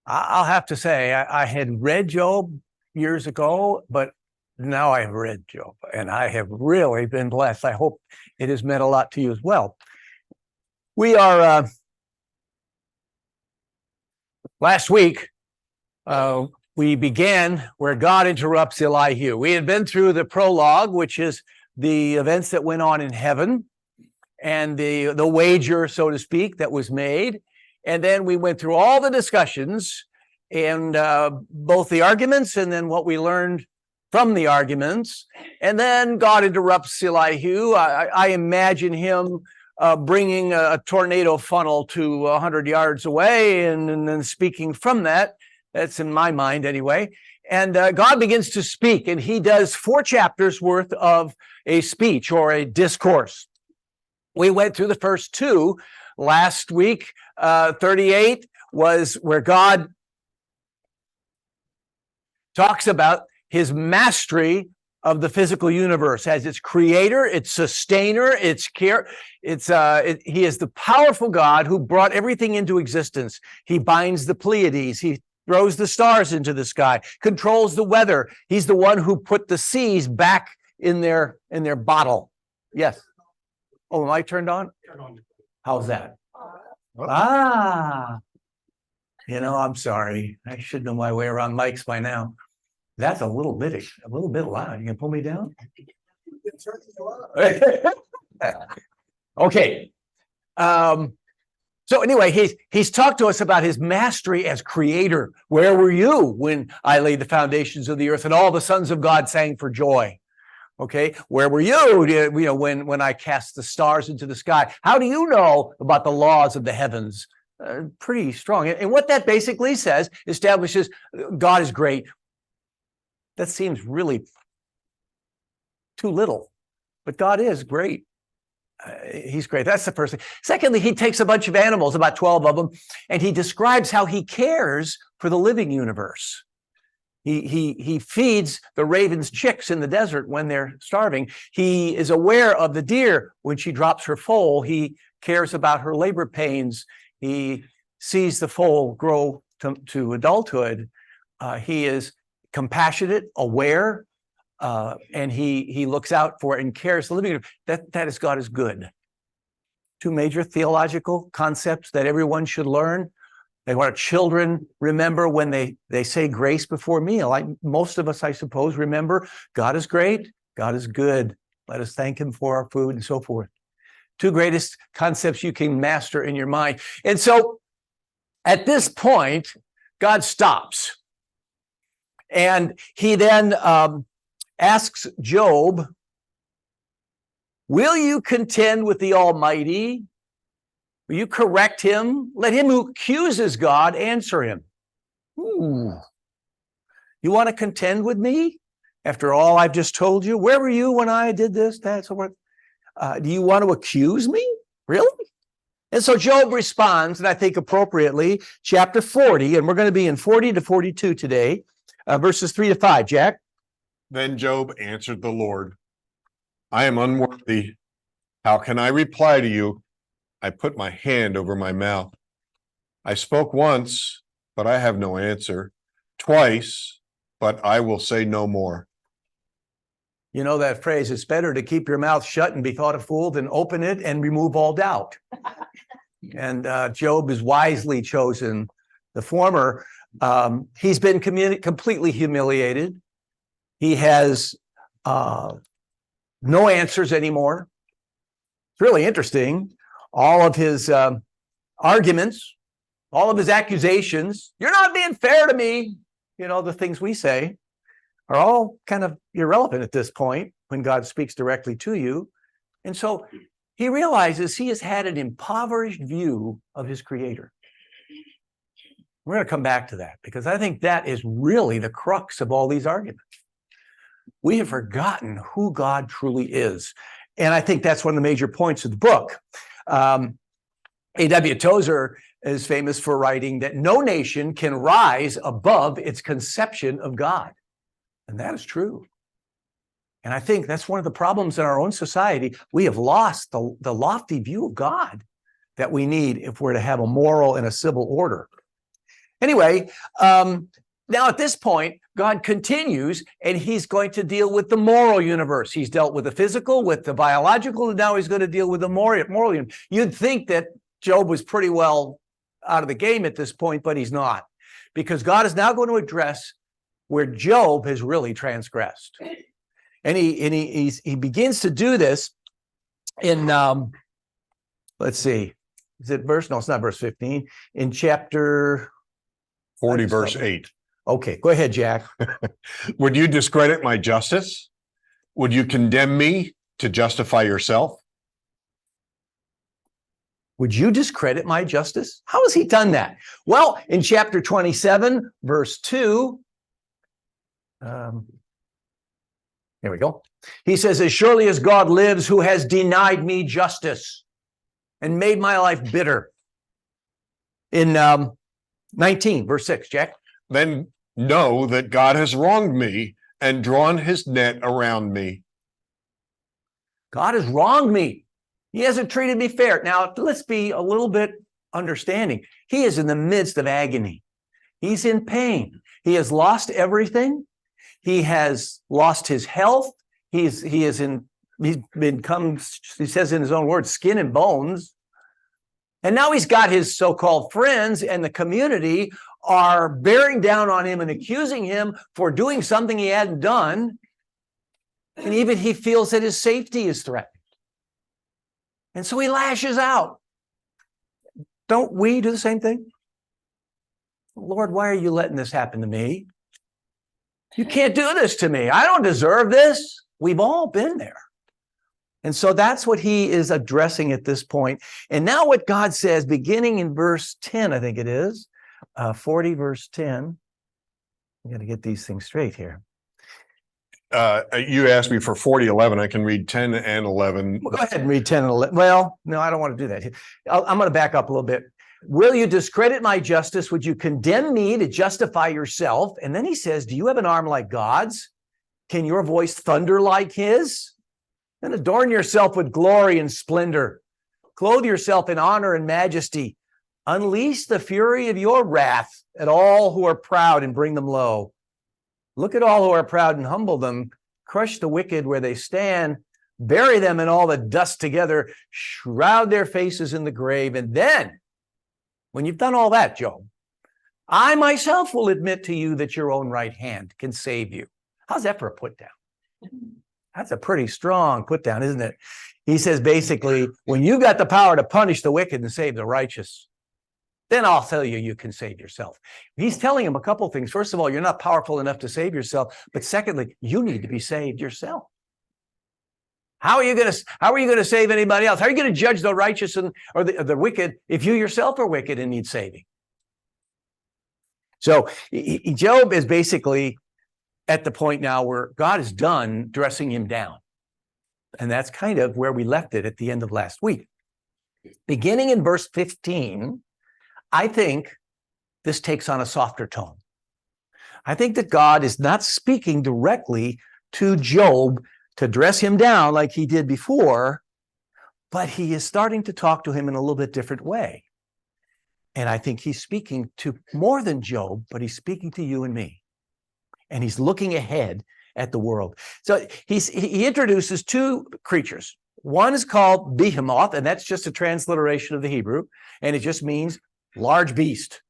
I'll have to say, I had read Job years ago, but now I have read Job, and I have really been blessed. I hope it has meant a lot to you as well. We are, last week, we began where God interrupts Elihu. We had been through the prologue, which is the events that went on in heaven, and the wager, so to speak, that was made. And then we went through all the discussions and both the arguments and then what we learned from the arguments. And then God interrupts Elihu. I imagine him bringing a tornado funnel to 100 yards away and then speaking from that. That's in my mind anyway. And God begins to speak, and he does 4 chapters worth of a speech or a discourse. We went through the first 2 last week. 38 was where God talks about his mastery of the physical universe as its creator, its sustainer, its care. He is the powerful God who brought everything into existence. He binds the Pleiades. He throws the stars into the sky, controls the weather. He's the one who put the seas back in their bottle. Yes. Oh, am I turned on? How's that? I'm sorry. I should know my way around mics by now. That's a little bit loud. You can pull me down? Okay. So anyway, he's talked to us about his mastery as creator. Where were you when I laid the foundations of the earth and all the sons of God sang for joy? Okay, where were you? When I cast the stars into the sky? How do you know about the laws of the heavens? Pretty strong. And what that basically says establishes God is great. That seems really too little, but God is great. He's great. That's the first thing. Secondly, he takes a bunch of animals, about 12 of them, and he describes how he cares for the living universe. He feeds the raven's chicks in the desert when they're starving. He is aware of the deer when she drops her foal. He cares about her labor pains. He sees the foal grow to adulthood. He is compassionate, aware, and he looks out for and cares for the living universe. That is God is good. 2 major theological concepts that everyone should learn. They want children remember when they say grace before meal. Like most of us, I suppose, remember God is great, God is good. Let us thank him for our food and so forth. 2 greatest concepts you can master in your mind. And so at this point, God stops. And he then asks Job, will you contend with the Almighty? Will you correct him? Let him who accuses God answer him. You want to contend with me after all I've just told you? Where were you when I did this, that, so forth? Do you want to accuse me? Really? And so Job responds, and I think appropriately, chapter 40, and we're going to be in 40 to 42 today, verses 3 to 5. Jack? Then Job answered the Lord, I am unworthy. How can I reply to you? I put my hand over my mouth. I spoke once, but I have no answer. Twice, but I will say no more. You know that phrase, it's better to keep your mouth shut and be thought a fool than open it and remove all doubt. And Job has wisely chosen the former. He's been completely humiliated. He has no answers anymore. It's really interesting. All of his arguments, all of his accusations, you're not being fair to me, the things we say, are all kind of irrelevant at this point when God speaks directly to you. And so he realizes he has had an impoverished view of his creator. We're going to come back to that because I think that is really the crux of all these arguments. We have forgotten who God truly is. And I think that's one of the major points of the book. A.W. Tozer is famous for writing that no nation can rise above its conception of God. And that is true. And I think that's one of the problems in our own society. We have lost the lofty view of God that we need if we're to have a moral and a civil order. Anyway, now at this point, God continues, and he's going to deal with the moral universe. He's dealt with the physical, with the biological, and now he's going to deal with the moral universe. You'd think that Job was pretty well out of the game at this point, but he's not, because God is now going to address where Job has really transgressed. And he begins to do this in, let's see, is it verse? No, it's not verse 15. In chapter 40, verse 8. Okay, go ahead, Jack. Would you discredit my justice? Would you condemn me to justify yourself? Would you discredit my justice? How has he done that? Well, in chapter 27, verse 2, here we go. He says, as surely as God lives, who has denied me justice and made my life bitter. In 19, verse 6, Jack. Then know that God has wronged me and drawn his net around me. God has wronged me. He hasn't treated me fair. Now, let's be a little bit understanding. He is in the midst of agony. He's in pain. He has lost everything. He has lost his health. He's become, he says in his own words, skin and bones. And now he's got his so-called friends and the community are bearing down on him and accusing him for doing something he hadn't done. And even he feels that his safety is threatened. And so he lashes out. Don't we do the same thing? Lord, why are you letting this happen to me? You can't do this to me. I don't deserve this. We've all been there. And so that's what he is addressing at this point. And now what God says, beginning in verse 10, I think it is, 40 verse 10. I'm going to get these things straight here. You asked me for 40:11. I can read 10 and 11. Well, go ahead and read 10 and 11. Well, no, I don't want to do that. I'm going to back up a little bit. Will you discredit my justice? Would you condemn me to justify yourself? And then he says, do you have an arm like God's? Can your voice thunder like his? Then adorn yourself with glory and splendor. Clothe yourself in honor and majesty. Unleash the fury of your wrath at all who are proud and bring them low. Look at all who are proud and humble them. Crush the wicked where they stand. Bury them in all the dust together. Shroud their faces in the grave. And then, when you've done all that, Job, I myself will admit to you that your own right hand can save you. How's that for a put down? That's a pretty strong put down, isn't it? He says basically, when you got the power to punish the wicked and save the righteous, then I'll tell you, you can save yourself. He's telling him a couple things. First of all, you're not powerful enough to save yourself. But secondly, you need to be saved yourself. How are you going to save anybody else? How are you going to judge the righteous or the wicked if you yourself are wicked and need saving? So Job is basically at the point now where God is done dressing him down. And that's kind of where we left it at the end of last week. Beginning in verse 15, I think this takes on a softer tone. I think that God is not speaking directly to Job to dress him down like he did before, but he is starting to talk to him in a little bit different way. And I think he's speaking to more than Job, but he's speaking to you and me. And he's looking ahead at the world. So he introduces two creatures. One is called Behemoth, and that's just a transliteration of the Hebrew, and it just means large beast.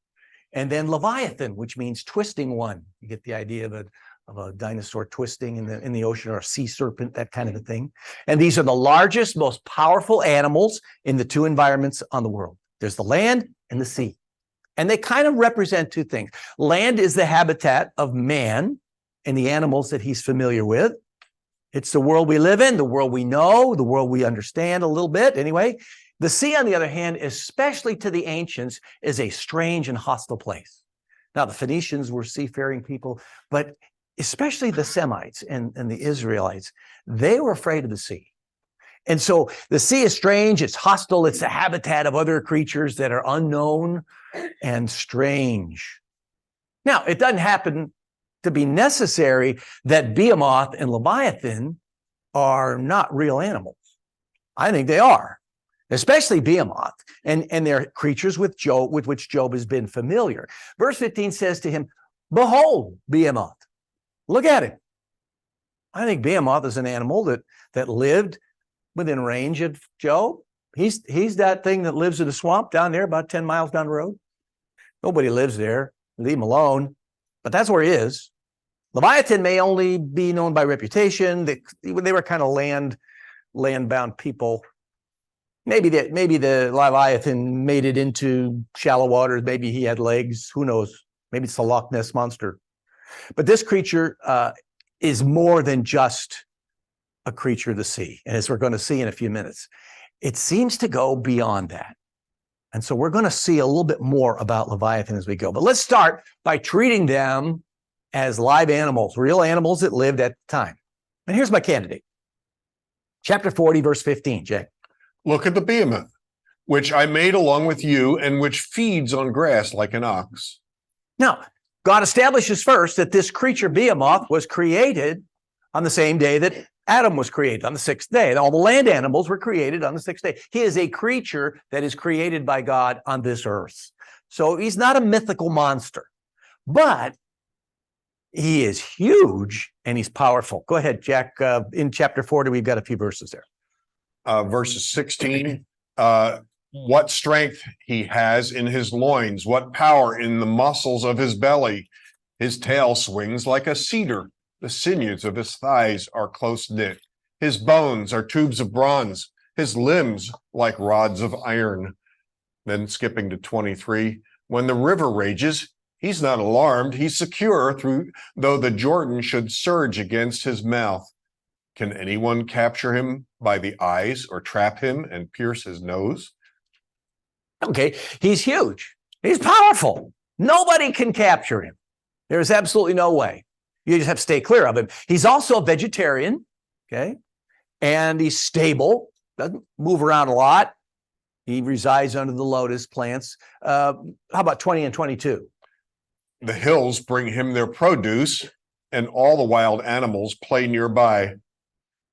And then Leviathan, which means twisting one. You get the idea of a dinosaur twisting in the ocean, or a sea serpent, that kind of a thing. And these are the largest, most powerful animals in the two environments on the world. There's the land and the sea. And they kind of represent two things. Land is the habitat of man and the animals that he's familiar with. It's the world we live in, the world we know, the world we understand a little bit anyway. The sea, on the other hand, especially to the ancients, is a strange and hostile place. Now, the Phoenicians were seafaring people, but especially the Semites and the Israelites, they were afraid of the sea. And so the sea is strange, it's hostile, it's the habitat of other creatures that are unknown and strange. Now, it doesn't happen to be necessary that Behemoth and Leviathan are not real animals. I think they are. especially Behemoth, and they're creatures with which Job has been familiar. Verse 15 says to him, behold, Behemoth, look at him. I think Behemoth is an animal that lived within range of Job. He's that thing that lives in a swamp down there about 10 miles down the road. Nobody lives there. Leave him alone. But that's where he is. Leviathan may only be known by reputation. They were kind of land-bound people. Maybe the Leviathan made it into shallow waters. Maybe he had legs. Who knows? Maybe it's the Loch Ness Monster. But this creature is more than just a creature of the sea. And as we're going to see in a few minutes, it seems to go beyond that. And so we're going to see a little bit more about Leviathan as we go. But let's start by treating them as live animals, real animals that lived at the time. And here's my candidate. Chapter 40, verse 15, Jay. Look at the behemoth, which I made along with you, and which feeds on grass like an ox. Now, God establishes first that this creature, Behemoth, was created on the same day that Adam was created, on the sixth day. All the land animals were created on the sixth day. He is a creature that is created by God on this earth. So he's not a mythical monster, but he is huge and he's powerful. Go ahead, Jack. In chapter 40, we've got a few verses there. Verses 16, what strength he has in his loins, what power in the muscles of his belly. His tail swings like a cedar. The sinews of his thighs are close knit. His bones are tubes of bronze. His limbs like rods of iron. Then skipping to 23, when the river rages, he's not alarmed. He's secure though the Jordan should surge against his mouth. Can anyone capture him by the eyes or trap him and pierce his nose? Okay, he's huge. He's powerful. Nobody can capture him. There's absolutely no way. You just have to stay clear of him. He's also a vegetarian, okay? And he's stable, doesn't move around a lot. He resides under the lotus plants. How about 20 and 22? The hills bring him their produce, and all the wild animals play nearby.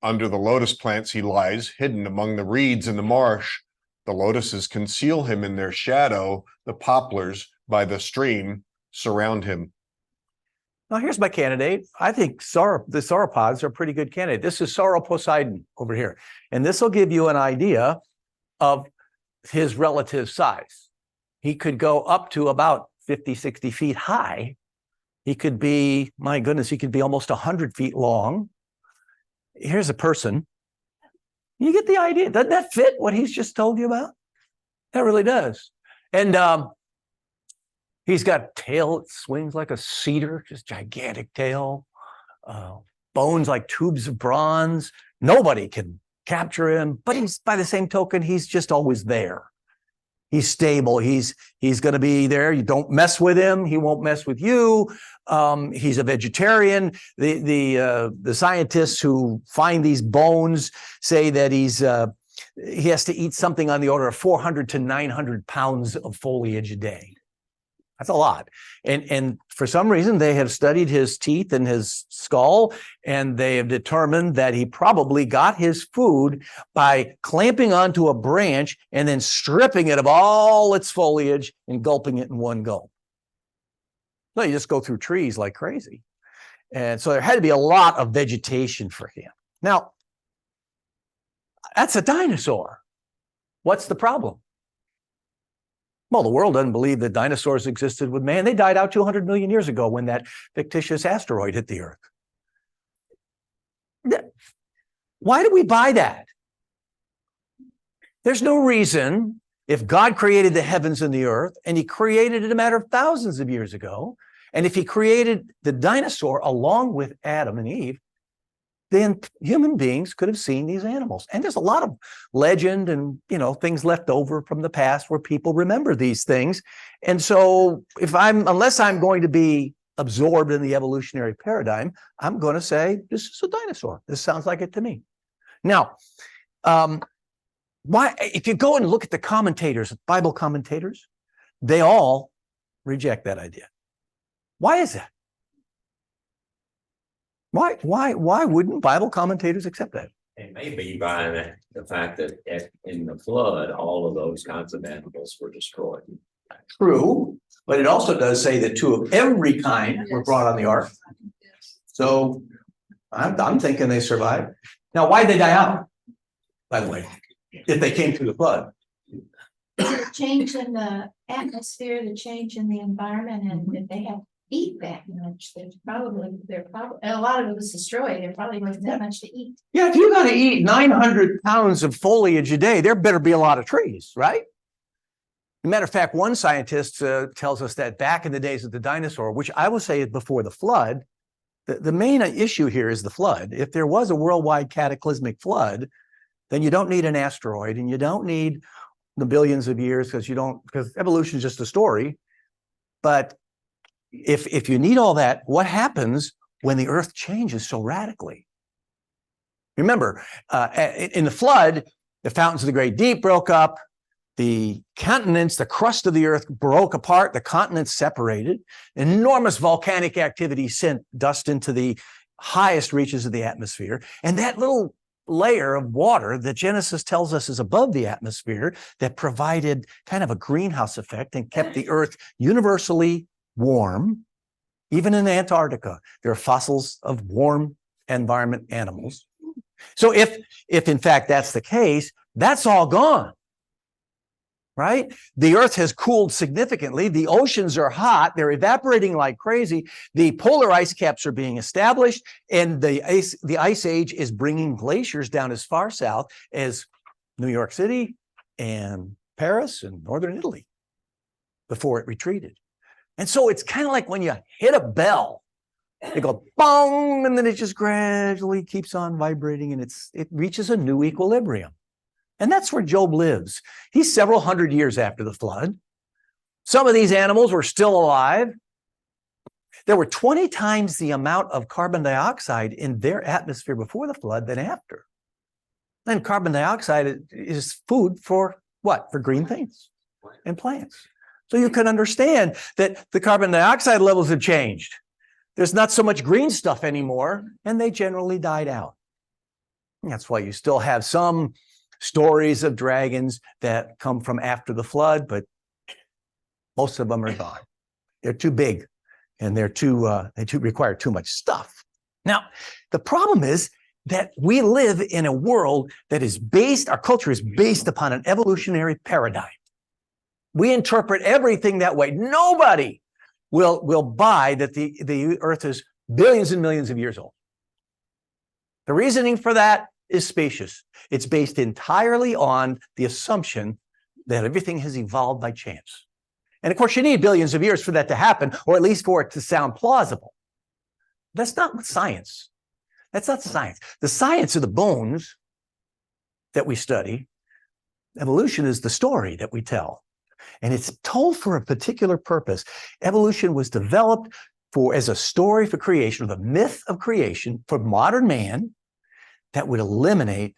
Under the lotus plants he lies, hidden among the reeds in the marsh. The lotuses conceal him in their shadow. The poplars by the stream surround him. Now, here's my candidate. I think the sauropods are a pretty good candidate. This is Sauroposeidon over here. And this will give you an idea of his relative size. He could go up to about 50, 60 feet high. He could be, my goodness, he could be almost 100 feet long. Here's a person. You get the idea. Doesn't that fit what he's just told you about? That really does. And he's got a tail that swings like a cedar, just gigantic tail. Bones like tubes of bronze. Nobody can capture him, but he's, by the same token, he's just always there. He's stable. He's going to be there. You don't mess with him. He won't mess with you. He's a vegetarian. The scientists who find these bones say that he has to eat something on the order of 400 to 900 pounds of foliage a day. That's a lot. And for some reason, they have studied his teeth and his skull, and they have determined that he probably got his food by clamping onto a branch and then stripping it of all its foliage and gulping it in one gulp. No, you just go through trees like crazy. And so there had to be a lot of vegetation for him. Now, that's a dinosaur. What's the problem? Well, the world doesn't believe that dinosaurs existed with man. They died out 200 million years ago when that fictitious asteroid hit the Earth. Why do we buy that? There's no reason, if God created the heavens and the earth, and he created it a matter of thousands of years ago, and if he created the dinosaur along with Adam and Eve, then human beings could have seen these animals. And there's a lot of legend and, things left over from the past where people remember these things. And so unless I'm going to be absorbed in the evolutionary paradigm, I'm going to say, this is a dinosaur. This sounds like it to me. Now, why, if you go and look at the commentators, Bible commentators, they all reject that idea. Why is that? Why wouldn't Bible commentators accept that? It may be by the fact that in the flood, all of those kinds of animals were destroyed. True, but it also does say that two of every kind were brought on the ark. So I'm thinking they survived. Now, why'd they die out? By the way, if they came through the flood. The change in the atmosphere, the change in the environment, and if they have to eat that much, there's probably, a lot of it was destroyed, there probably wasn't that much to eat. Yeah, if you're gonna eat 900 pounds of foliage a day, there better be a lot of trees, right? As a matter of fact, one scientist tells us that back in the days of the dinosaur, which I will say is before the flood, the main issue here is the flood. If there was a worldwide cataclysmic flood, then you don't need an asteroid and you don't need the billions of years because evolution is just a story. But if you need all that, what happens when the earth changes so radically? Remember, in the flood, the fountains of the great deep broke up, the continents, the crust of the earth broke apart, the continents separated, enormous volcanic activity sent dust into the highest reaches of the atmosphere, and that little layer of water that Genesis tells us is above the atmosphere that provided kind of a greenhouse effect and kept the earth universally warm. Even in Antarctica, there are fossils of warm environment animals. So if in fact that's the case, that's all gone, right? The earth has cooled significantly. The oceans are hot. They're evaporating like crazy. The polar ice caps are being established, and the ice age is bringing glaciers down as far south as New York City and Paris and northern Italy before it retreated. And so it's kind of like when you hit a bell, it goes bong, and then it just gradually keeps on vibrating, and it reaches a new equilibrium. And that's where Job lives. He's several hundred years after the flood. Some of these animals were still alive. There were 20 times the amount of carbon dioxide in their atmosphere before the flood than after. And carbon dioxide is food for what? For green things and plants. So you can understand that the carbon dioxide levels have changed. There's not so much green stuff anymore, and they generally died out. And that's why you still have some stories of dragons that come from after the flood, but most of them are gone. They're too big, and they require too much stuff. Now, the problem is that we live in a world that is our culture is based upon an evolutionary paradigm. We interpret everything that way. Nobody will buy that the earth is billions and millions of years old. The reasoning for that is specious. It's based entirely on the assumption that everything has evolved by chance. And of course, you need billions of years for that to happen, or at least for it to sound plausible. That's not science. That's not science. The science of the bones that we study, evolution is the story that we tell. And it's told for a particular purpose. Evolution was developed as a story for creation, or the myth of creation for modern man that would eliminate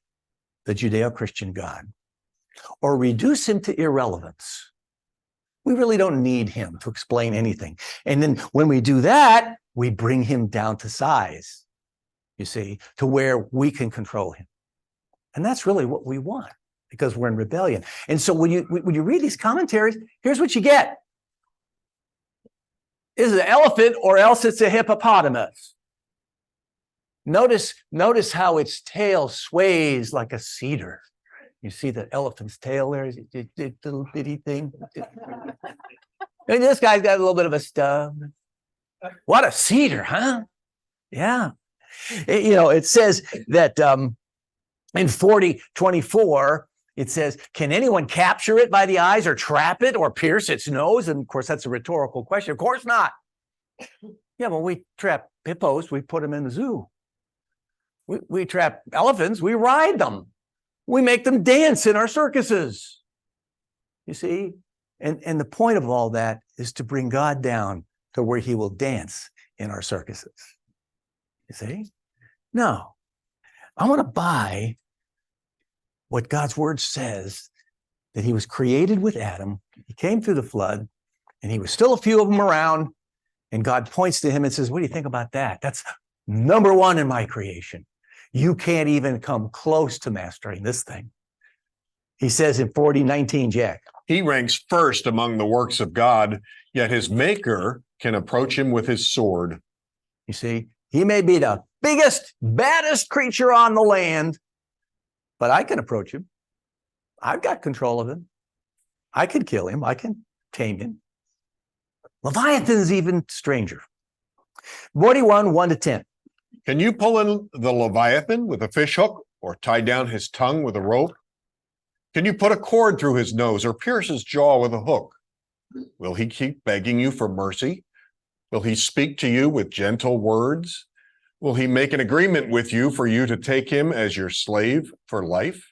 the Judeo-Christian God or reduce him to irrelevance. We really don't need him to explain anything. And then when we do that, we bring him down to size, you see, to where we can control him. And that's really what we want, because we're in rebellion. And so when you read these commentaries, here's what you get. It's an elephant, or else it's a hippopotamus. Notice how its tail sways like a cedar. You see the elephant's tail there, little bitty thing. And this guy's got a little bit of a stub. What a cedar, huh? Yeah. It says that in 40:24, it says, can anyone capture it by the eyes or trap it or pierce its nose? And of course, that's a rhetorical question. Of course not. Yeah, well, we trap hippos, we put them in the zoo. We trap elephants, we ride them. We make them dance in our circuses. You see? And the point of all that is to bring God down to where he will dance in our circuses. You see? No. I want to buy what God's word says, that he was created with Adam. He came through the flood, and he was still a few of them around. And God points to him and says, what do you think about that? That's number one in my creation. You can't even come close to mastering this thing. He says in 40:19, Jack. He ranks first among the works of God, yet his maker can approach him with his sword. You see, he may be the biggest, baddest creature on the land, but I can approach him. I've got control of him. I can kill him. I can tame him. Leviathan's even stranger. 41:1-10. Can you pull in the Leviathan with a fish hook or tie down his tongue with a rope? Can you put a cord through his nose or pierce his jaw with a hook? Will he keep begging you for mercy? Will he speak to you with gentle words? Will he make an agreement with you for you to take him as your slave for life?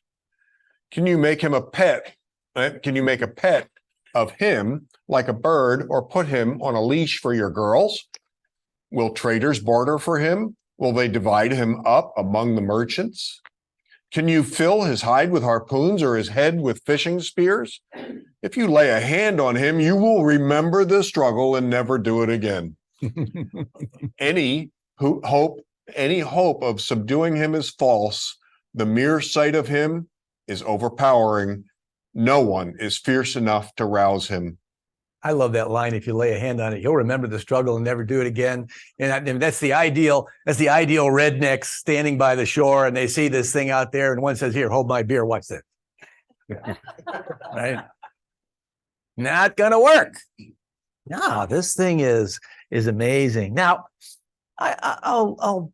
Can you make him a pet? Can you make a pet of him like a bird or put him on a leash for your girls? Will traders barter for him? Will they divide him up among the merchants? Can you fill his hide with harpoons or his head with fishing spears? If you lay a hand on him, you will remember the struggle and never do it again. Any hope of subduing him is false. The mere sight of him is overpowering. No one is fierce enough to rouse him. I love that line. If you lay a hand on it, you'll remember the struggle and never do it again. And that's the ideal. That's the ideal rednecks standing by the shore, and they see this thing out there, and one says, "Here, hold my beer. Watch this." Right? Not gonna work. No, this thing is amazing. Now, I'll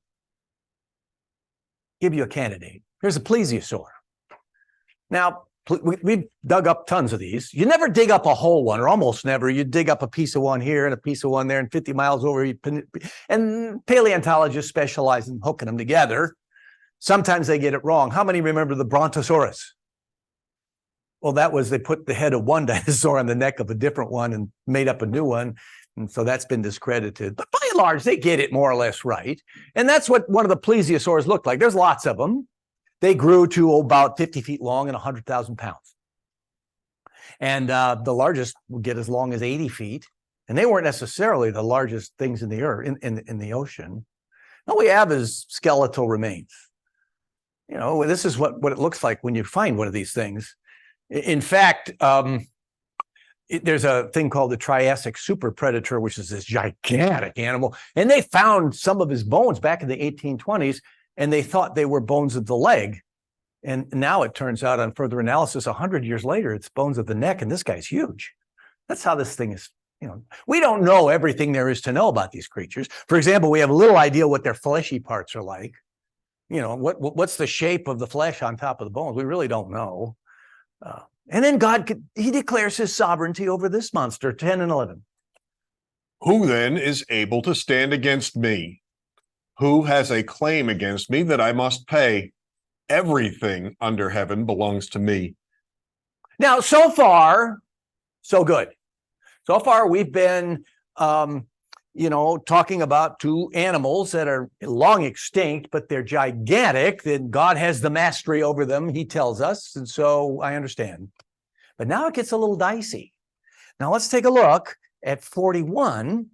give you a candidate. Here's a plesiosaur. Now, we've dug up tons of these. You never dig up a whole one, or almost never. You dig up a piece of one here and a piece of one there, and 50 miles over. And paleontologists specialize in hooking them together. Sometimes they get it wrong. How many remember the Brontosaurus? Well, that was, they put the head of one dinosaur on the neck of a different one and made up a new one. And so that's been discredited. But by and large, they get it more or less right. And that's what one of the plesiosaurs looked like. There's lots of them. They grew to about 50 feet long and 100,000 pounds. And the largest would get as long as 80 feet. And they weren't necessarily the largest things in the earth, in the ocean. All we have is skeletal remains. You know, this is what it looks like when you find one of these things. In fact, there's a thing called the Triassic super predator, which is this gigantic animal. And they found some of his bones back in the 1820s, and they thought they were bones of the leg. And now it turns out on further analysis, 100 years later, it's bones of the neck, and this guy's huge. That's how this thing is, you know. We don't know everything there is to know about these creatures. For example, we have a little idea what their fleshy parts are like. You know, what's the shape of the flesh on top of the bones? We really don't know. And then God, he declares his sovereignty over this monster, 10 and 11. Who then is able to stand against me? Who has a claim against me that I must pay? Everything under heaven belongs to me. Now, so far, so good. So far, we've been, talking about two animals that are long extinct, but they're gigantic. That God has the mastery over them, he tells us. And so I understand. But now it gets a little dicey. Now let's take a look at 41.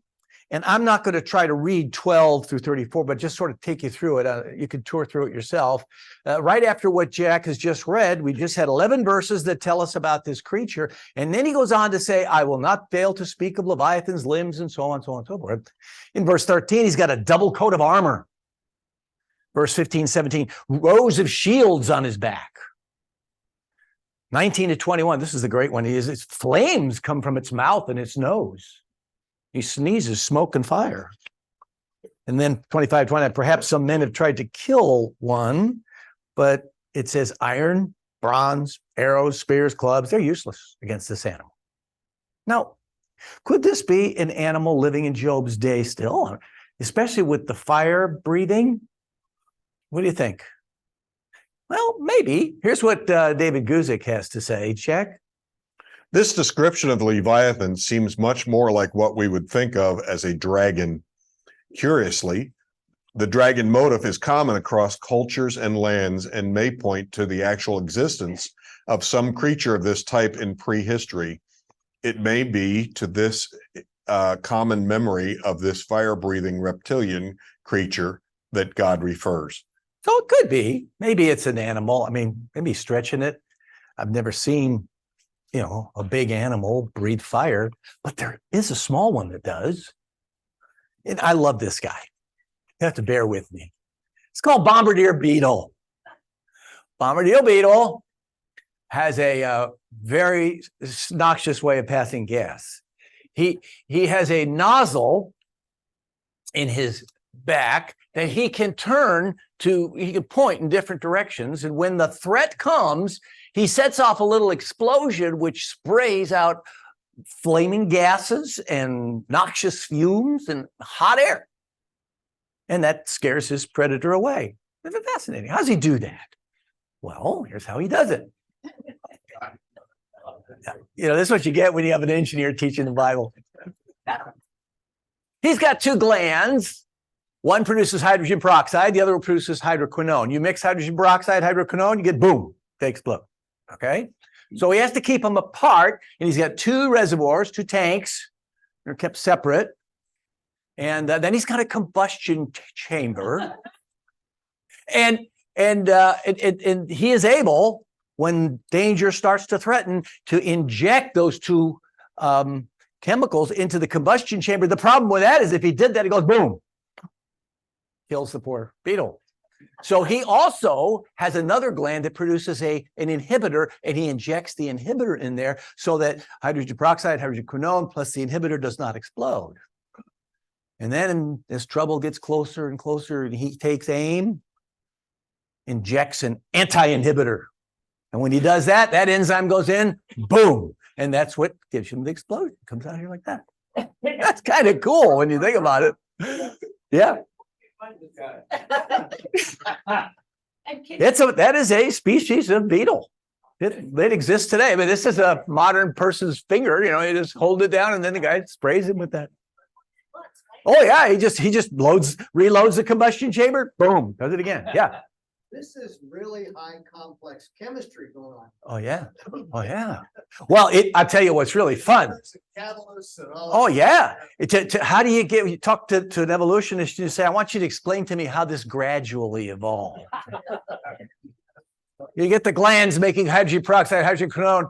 And I'm not going to try to read 12 through 34, but just sort of take you through it. You can tour through it yourself. Right after what Jack has just read, we just had 11 verses that tell us about this creature. And then he goes on to say, I will not fail to speak of Leviathan's limbs, and so on, so on, so forth. In verse 13, he's got a double coat of armor. Verse 15, 17, rows of shields on his back. 19 to 21, this is the great one. Its flames come from its mouth and its nose. He sneezes smoke and fire. And then 25, 29, perhaps some men have tried to kill one, but it says iron, bronze, arrows, spears, clubs, they're useless against this animal. Now, could this be an animal living in Job's day still, especially with the fire breathing? What do you think? Well, maybe. Here's what David Guzik has to say. Jack? This description of the Leviathan seems much more like what we would think of as a dragon. Curiously, the dragon motif is common across cultures and lands and may point to the actual existence of some creature of this type in prehistory. It may be to this common memory of this fire-breathing reptilian creature that God refers. So it could be. Maybe it's an animal. I mean, maybe stretching it. I've never seen, a big animal breathe fire, but there is a small one that does. And I love this guy. You have to bear with me. It's called bombardier beetle. Bombardier beetle has a very noxious way of passing gas. He has a nozzle in his back that he can he can point in different directions. And when the threat comes, he sets off a little explosion, which sprays out flaming gases and noxious fumes and hot air. And that scares his predator away. Isn't it fascinating? How does he do that? Well, here's how he does it. This is what you get when you have an engineer teaching the Bible. He's got two glands. One produces hydrogen peroxide, the other produces hydroquinone. You mix hydrogen peroxide, hydroquinone, you get boom, they explode. Okay? So he has to keep them apart, and he's got two reservoirs, two tanks. They're kept separate. And then he's got a combustion chamber. And he is able, when danger starts to threaten, to inject those two chemicals into the combustion chamber. The problem with that is if he did that, he goes boom, kills the poor beetle. So he also has another gland that produces an inhibitor, and he injects the inhibitor in there so that hydrogen peroxide, hydroquinone plus the inhibitor does not explode. And then as trouble gets closer and closer, and he takes aim, injects an anti-inhibitor. And when he does that, that enzyme goes in, boom. And that's what gives him the explosion. It comes out here like that. That's kind of cool when you think about it. Yeah. That is a species of beetle. It exists today. I mean, this is a modern person's finger. You just hold it down, and then the guy sprays him with that. Oh yeah, he just reloads the combustion chamber. Boom, does it again. Yeah. This is really high complex chemistry going on. Oh yeah. Oh yeah. Well, I'll tell you what's really fun. Catalysts and all. Oh yeah. How do you talk to an evolutionist and you say, I want you to explain to me how this gradually evolved. You get the glands making hydrogen peroxide, hydroquinone.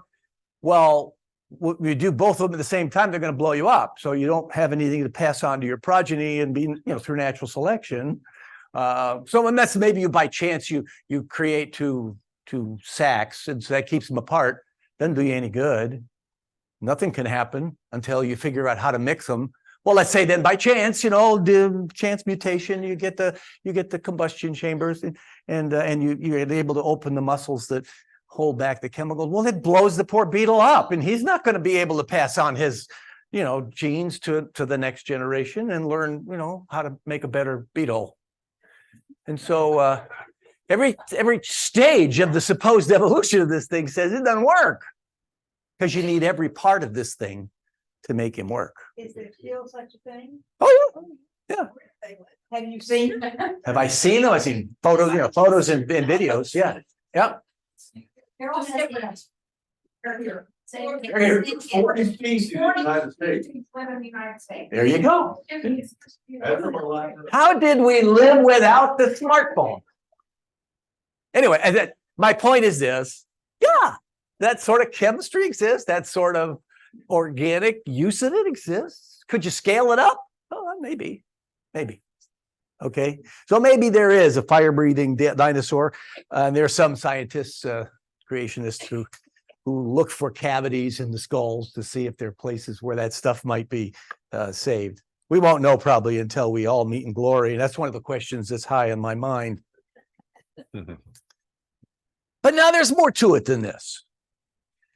Well, when you do both of them at the same time, they're going to blow you up. So you don't have anything to pass on to your progeny and be, through natural selection. So unless maybe you by chance you create two sacs, and so that keeps them apart, doesn't do you any good. Nothing can happen until you figure out how to mix them. Well, let's say then by chance, the chance mutation, you get the combustion chambers, and you're able to open the muscles that hold back the chemicals. Well, it blows the poor beetle up, and he's not going to be able to pass on his genes to the next generation and learn how to make a better beetle. And so every stage of the supposed evolution of this thing says it doesn't work, because you need every part of this thing to make him work. Is there still such a thing? Oh yeah. Have you seen? Have I seen them? I've seen photos, photos and videos. Yeah. Yep. They're all separate. They're here. There are 40 species in the United States. There you go. How did we live without the smartphone? Anyway, my point is this. Yeah, that sort of chemistry exists. That sort of organic use of it exists. Could you scale it up? Oh, maybe. Okay. So maybe there is a fire-breathing dinosaur. There are some scientists, creationists who look for cavities in the skulls to see if there are places where that stuff might be saved. We won't know probably until we all meet in glory. And that's one of the questions that's high in my mind. But now there's more to it than this.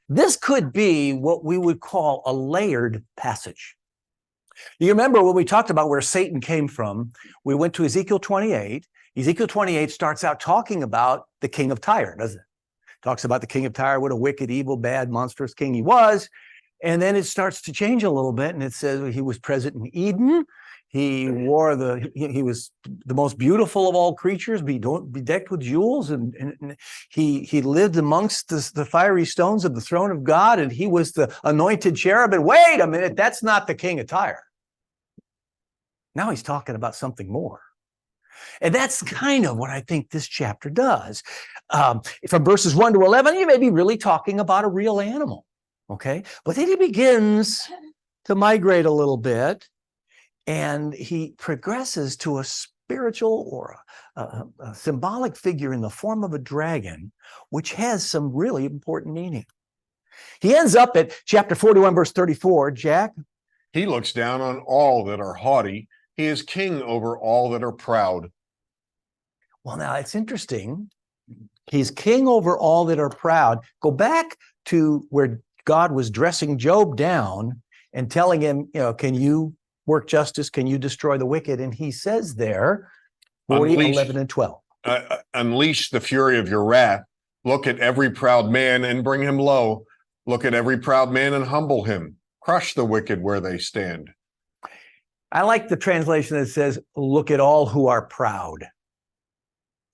This could be what we would call a layered passage. You remember when we talked about where Satan came from, we went to Ezekiel 28. Ezekiel 28 starts out talking about the king of Tyre, doesn't it? Talks about the king of Tyre, what a wicked, evil, bad, monstrous king he was. And then it starts to change a little bit, and it says he was present in Eden. He was the most beautiful of all creatures, bedecked with jewels, and he lived amongst the fiery stones of the throne of God, and he was the anointed cherub. And wait a minute, that's not the king of Tyre. Now he's talking about something more. And that's kind of what I think this chapter does. From verses 1 to 11, you may be really talking about a real animal, okay? But then he begins to migrate a little bit, and he progresses to a spiritual or a symbolic figure in the form of a dragon, which has some really important meaning. He ends up at chapter 41, verse 34, Jack. He looks down on all that are haughty. He is king over all that are proud. Well, now it's interesting. He's king over all that are proud. Go back to where God was dressing Job down and telling him, can you work justice? Can you destroy the wicked? And he says there, 40, 11, and 12. Unleash the fury of your wrath. Look at every proud man and bring him low. Look at every proud man and humble him. Crush the wicked where they stand. I like the translation that says, look at all who are proud.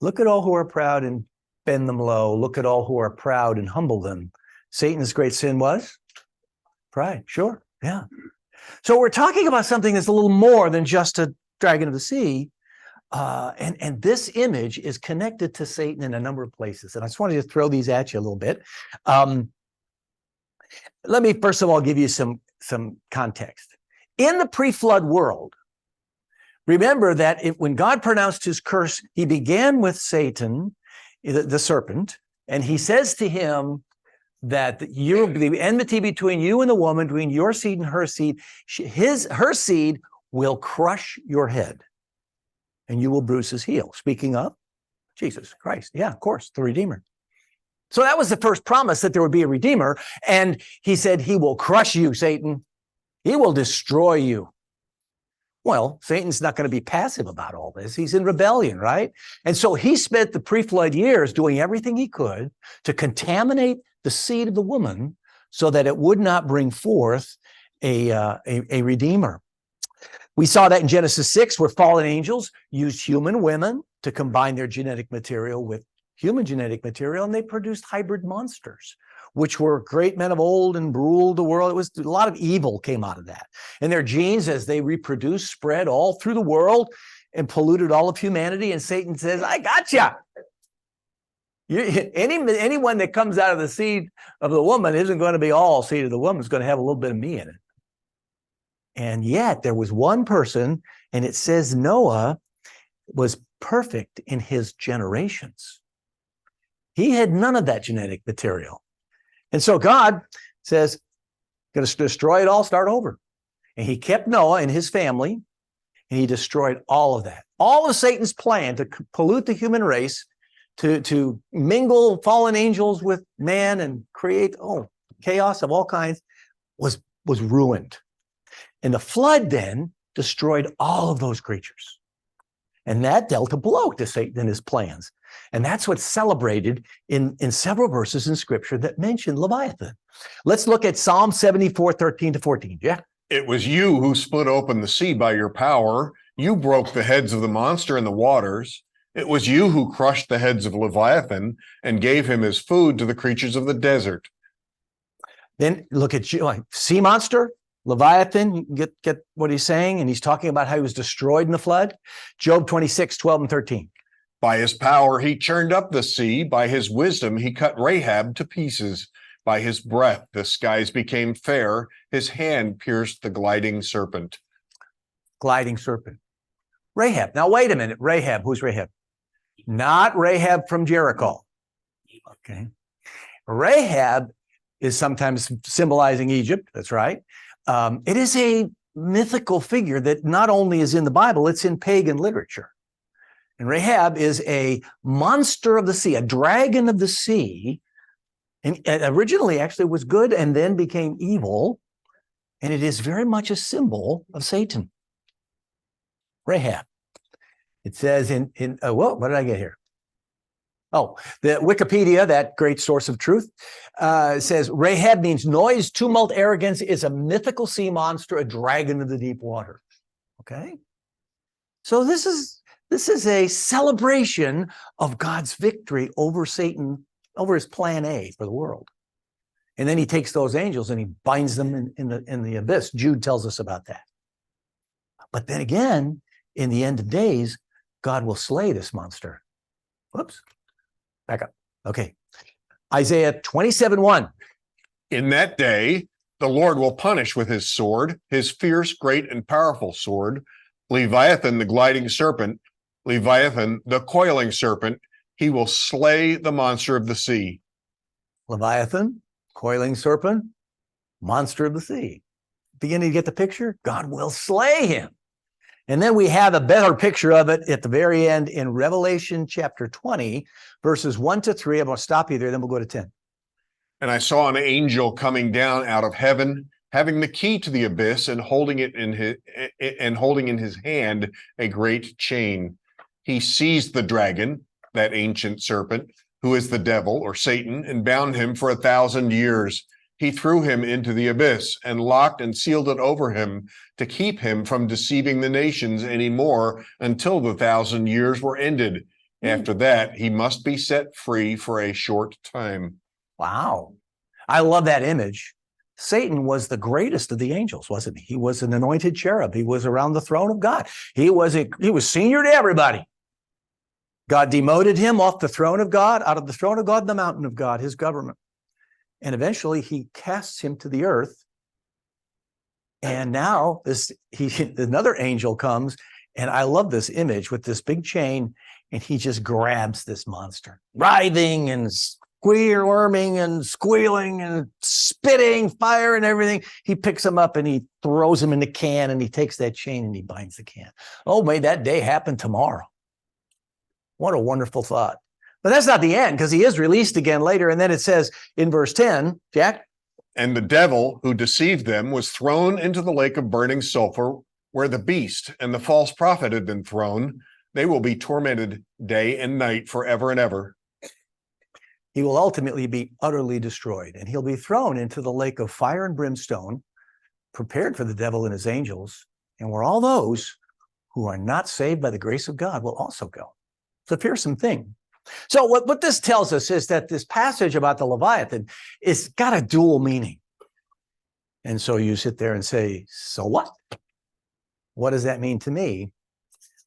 Look at all who are proud and bend them low. Look at all who are proud and humble them. Satan's great sin was pride. Sure. Yeah. So we're talking about something that's a little more than just a dragon of the sea. And this image is connected to Satan in a number of places. And I just wanted to throw these at you a little bit. Let me first of all give you some context. In the pre-flood world, remember that when God pronounced his curse, he began with Satan, the serpent, and he says to him that the enmity between you and the woman, between your seed and her seed, her seed will crush your head, and you will bruise his heel. Speaking of Jesus Christ. Yeah, of course, the Redeemer. So that was the first promise, that there would be a Redeemer. And he said, he will crush you, Satan. He will destroy you. Well, Satan's not going to be passive about all this. He's in rebellion, right? And so he spent the pre-flood years doing everything he could to contaminate the seed of the woman so that it would not bring forth a Redeemer. We saw that in Genesis 6, where fallen angels used human women to combine their genetic material with human genetic material, and they produced hybrid monsters, which were great men of old and ruled the world. It was a lot of evil came out of that. And their genes, as they reproduced, spread all through the world and polluted all of humanity. And Satan says, I gotcha. Anyone that comes out of the seed of the woman isn't going to be all seed of the woman. It's going to have a little bit of me in it. And yet there was one person, and it says Noah was perfect in his generations. He had none of that genetic material. And so God says, going to destroy it all, start over. And he kept Noah and his family, and he destroyed all of that. All of Satan's plan to pollute the human race, to mingle fallen angels with man and create chaos of all kinds, was ruined. And the flood then destroyed all of those creatures. And that dealt a blow to Satan and his plans. And that's what's celebrated in several verses in Scripture that mention Leviathan. Let's look at Psalm 74, 13 to 14. Yeah. It was you who split open the sea by your power. You broke the heads of the monster in the waters. It was you who crushed the heads of Leviathan and gave him his food to the creatures of the desert. Then look at sea monster, Leviathan. You can get what he's saying. And he's talking about how he was destroyed in the flood. Job 26, 12 and 13. By his power, he churned up the sea. By his wisdom, he cut Rahab to pieces. By his breath, the skies became fair. His hand pierced the gliding serpent. Gliding serpent. Rahab. Now, wait a minute. Rahab. Who's Rahab? Not Rahab from Jericho. Okay. Rahab is sometimes symbolizing Egypt. That's right. It is a mythical figure that not only is in the Bible, it's in pagan literature. And Rahab is a monster of the sea, a dragon of the sea. And originally actually was good and then became evil. And it is very much a symbol of Satan. Rahab. It says what did I get here? Oh, the Wikipedia, that great source of truth, says Rahab means noise, tumult, arrogance, is a mythical sea monster, a dragon of the deep water. Okay. So this is a celebration of God's victory over Satan, over his plan A for the world. And then he takes those angels and he binds them in the abyss. Jude tells us about that. But then again, in the end of days, God will slay this monster. Whoops. Back up. Okay. Isaiah 27:1. In that day, the Lord will punish with his sword, his fierce, great, and powerful sword, Leviathan, the gliding serpent, Leviathan, the coiling serpent. He will slay the monster of the sea. Leviathan, coiling serpent, monster of the sea. Beginning to get the picture? God will slay him. And then we have a better picture of it at the very end in Revelation chapter 20, verses 1 to 3. I'm going to stop you there, then we'll go to 10. And I saw an angel coming down out of heaven, having the key to the abyss and holding in his hand a great chain. He seized the dragon, that ancient serpent, who is the devil or Satan, and bound him for 1,000 years. He threw him into the abyss and locked and sealed it over him to keep him from deceiving the nations any more until the 1,000 years were ended. After that, he must be set free for a short time. Wow. I love that image. Satan was the greatest of the angels, wasn't he? He was an anointed cherub. He was around the throne of God. He was senior to everybody. God demoted him off the throne of God, out of the throne of God, the mountain of God, his government. And eventually he casts him to the earth. And now another angel comes, and I love this image with this big chain, and he just grabs this monster, writhing and squirming and squealing and spitting fire and everything. He picks him up and he throws him in the can, and he takes that chain and he binds the can. Oh, may that day happen tomorrow. What a wonderful thought. But that's not the end, because he is released again later. And then it says in verse 10, Jack. And the devil who deceived them was thrown into the lake of burning sulfur, where the beast and the false prophet had been thrown. They will be tormented day and night forever and ever. He will ultimately be utterly destroyed, and he'll be thrown into the lake of fire and brimstone, prepared for the devil and his angels, and where all those who are not saved by the grace of God will also go. It's a fearsome thing. So what this tells us is that this passage about the Leviathan is got a dual meaning. And so you sit there and say, so what? What does that mean to me?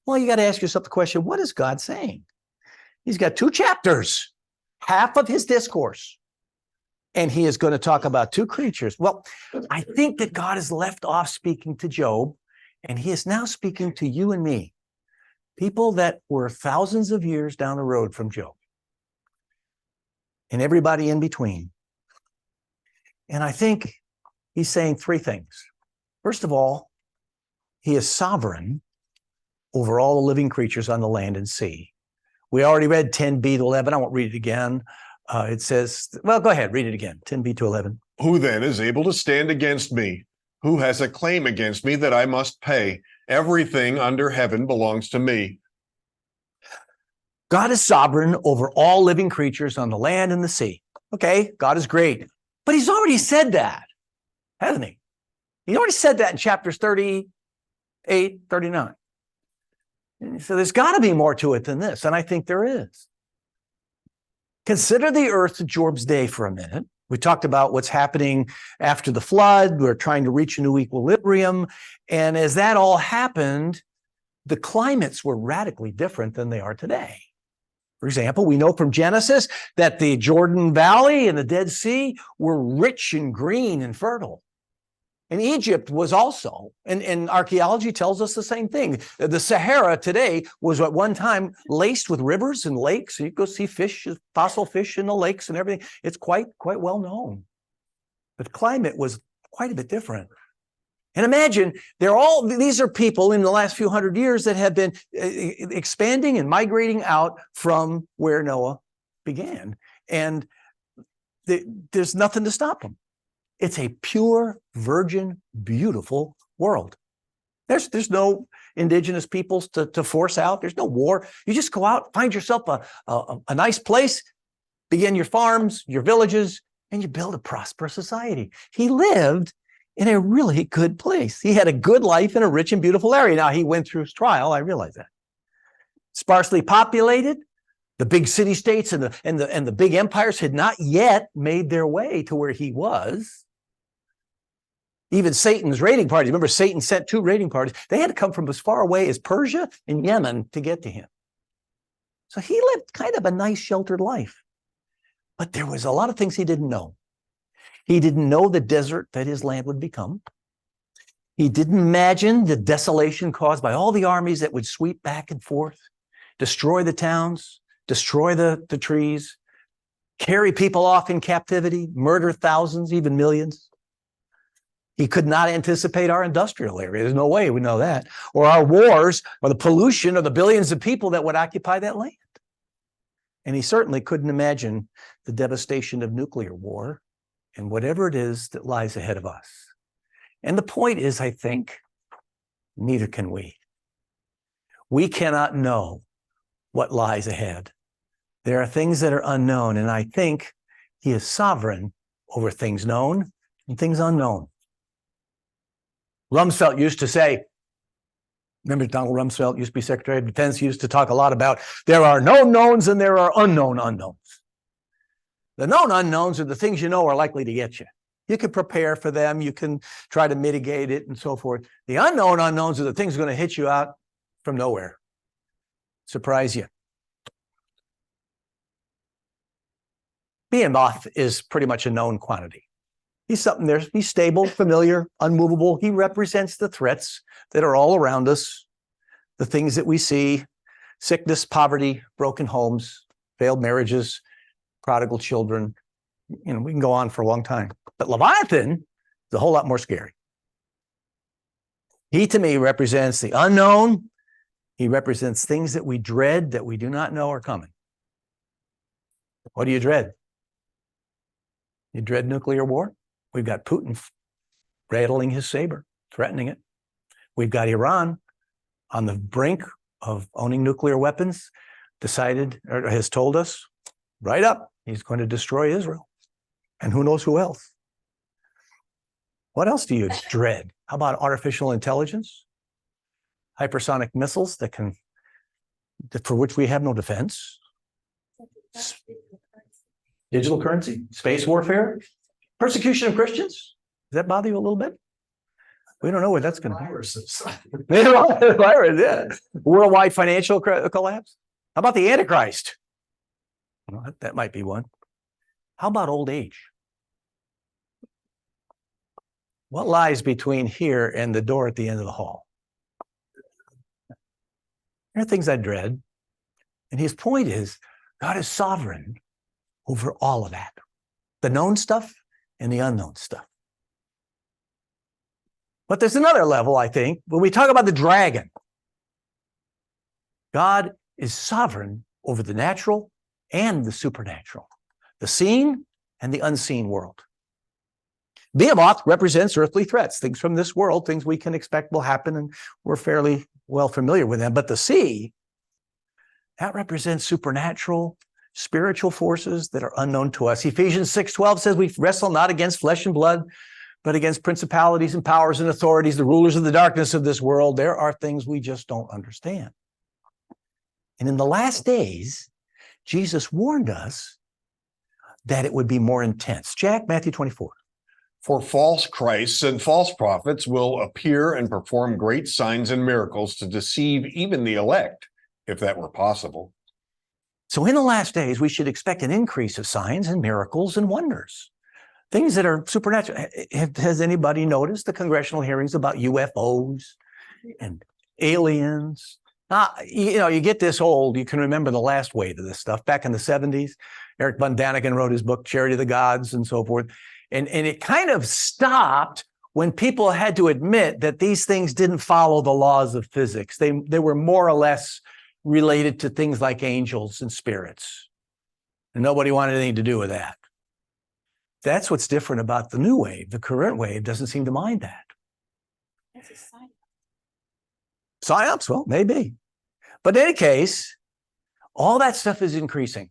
Well, you got to ask yourself the question, what is God saying? He's got 2 chapters, half of his discourse, and he is going to talk about 2 creatures. Well, I think that God has left off speaking to Job, and he is now speaking to you and me. People that were thousands of years down the road from Job, and everybody in between. And I think he's saying 3 things. First of all, he is sovereign over all the living creatures on the land and sea. We already read 10b to 11. I won't read it again. It says, well, go ahead, read it again, 10b to 11. Who then is able to stand against me? Who has a claim against me that I must pay? Everything under heaven belongs to me. God is sovereign over all living creatures on the land and the sea. Okay, God is great. But he's already said that, hasn't he? He already said that in chapters 38, 39. So there's got to be more to it than this, and I think there is. Consider the earth to Job's day for a minute. We talked about what's happening after the flood. We're trying to reach a new equilibrium. And as that all happened, the climates were radically different than they are today. For example, we know from Genesis that the Jordan Valley and the Dead Sea were rich and green and fertile. And Egypt was also, and archaeology tells us the same thing. The Sahara today was at one time laced with rivers and lakes. You go see fish, fossil fish in the lakes and everything. It's quite well known. But the climate was quite a bit different. And imagine, these are people in the last few hundred years that have been expanding and migrating out from where Noah began. And there's nothing to stop them. It's a pure, virgin, beautiful world. There's no indigenous peoples to force out. There's no war. You just go out, find yourself a nice place, begin your farms, your villages, and you build a prosperous society. He lived in a really good place. He had a good life in a rich and beautiful area. Now, he went through his trial. I realize that. Sparsely populated. The big city-states and the big empires had not yet made their way to where he was. Even Satan's raiding parties. Remember, Satan sent 2 raiding parties. They had to come from as far away as Persia and Yemen to get to him. So he lived kind of a nice, sheltered life. But there was a lot of things he didn't know. He didn't know the desert that his land would become. He didn't imagine the desolation caused by all the armies that would sweep back and forth, destroy the towns, destroy the trees, carry people off in captivity, murder thousands, even millions. He could not anticipate our industrial area. There's no way we know that. Or our wars, or the pollution, or the billions of people that would occupy that land. And he certainly couldn't imagine the devastation of nuclear war and whatever it is that lies ahead of us. And the point is, I think, neither can we. We cannot know what lies ahead. There are things that are unknown, and I think he is sovereign over things known and things unknown. Rumsfeld used to say, remember Donald Rumsfeld used to be Secretary of Defense, he used to talk a lot about there are known knowns and there are unknown unknowns. The known unknowns are the things you know are likely to get you. You can prepare for them, you can try to mitigate it and so forth. The unknown unknowns are the things that are going to hit you out from nowhere, surprise you. Behemoth is pretty much a known quantity. He's something there. He's stable, familiar, unmovable. He represents the threats that are all around us, the things that we see: sickness, poverty, broken homes, failed marriages, prodigal children. You know, we can go on for a long time. But Leviathan is a whole lot more scary. He, to me, represents the unknown. He represents things that we dread that we do not know are coming. What do you dread? You dread nuclear war? We've got Putin rattling his saber, threatening it. We've got Iran on the brink of owning nuclear weapons, decided or has told us right up, he's going to destroy Israel. And who knows who else? What else do you dread? How about artificial intelligence? Hypersonic missiles for which we have no defense? Digital currency? Space warfare? Persecution of Christians? Does that bother you a little bit? We don't know where that's going to be. Viruses. Virus, yeah. Worldwide financial collapse? How about the Antichrist? Well, that might be one. How about old age? What lies between here and the door at the end of the hall? There are things I dread. And his point is, God is sovereign over all of that. The known stuff and the unknown stuff. But there's another level, I think, when we talk about the dragon. God is sovereign over the natural and the supernatural, the seen and the unseen world. Behemoth represents earthly threats, things from this world, things we can expect will happen, and we're fairly well familiar with them. But the sea, that represents supernatural, spiritual forces that are unknown to us. Ephesians 6:12 says we wrestle not against flesh and blood, but against principalities and powers and authorities, the rulers of the darkness of this world. There are things we just don't understand. And in the last days, Jesus warned us that it would be more intense. Jack, Matthew 24. For false Christs and false prophets will appear and perform great signs and miracles to deceive even the elect, if that were possible. So in the last days, we should expect an increase of signs and miracles and wonders, things that are supernatural. Has anybody noticed the congressional hearings about UFOs and aliens? You get this old, you can remember the last wave of this stuff. Back in the 70s, Eric von Daniken wrote his book, Charity of the Gods, and so forth. And it kind of stopped when people had to admit that these things didn't follow the laws of physics. They were more or less related to things like angels and spirits. And nobody wanted anything to do with that. That's what's different about the new wave. The current wave doesn't seem to mind that. That's a sign. Psyops, well, maybe. But in any case, all that stuff is increasing.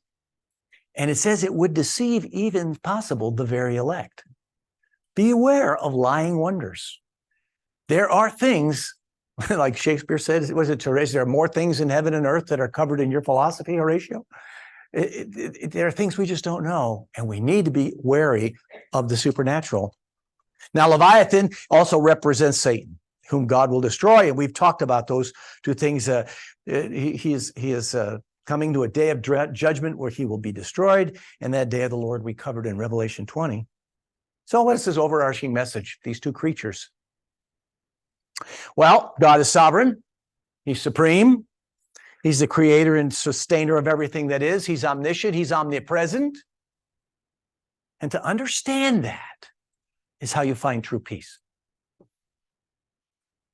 And it says it would deceive even possible the very elect. Beware of lying wonders. There are things, like Shakespeare said, was it Horatio? There are more things in heaven and earth that are covered in your philosophy, Horatio. There are things we just don't know, and we need to be wary of the supernatural. Now, Leviathan also represents Satan, whom God will destroy. And we've talked about those two things. He is coming to a day of judgment where he will be destroyed. And that day of the Lord we covered in Revelation 20. So what is this overarching message? These two creatures. Well, God is sovereign. He's supreme. He's the creator and sustainer of everything that is. He's omniscient. He's omnipresent. And to understand that is how you find true peace.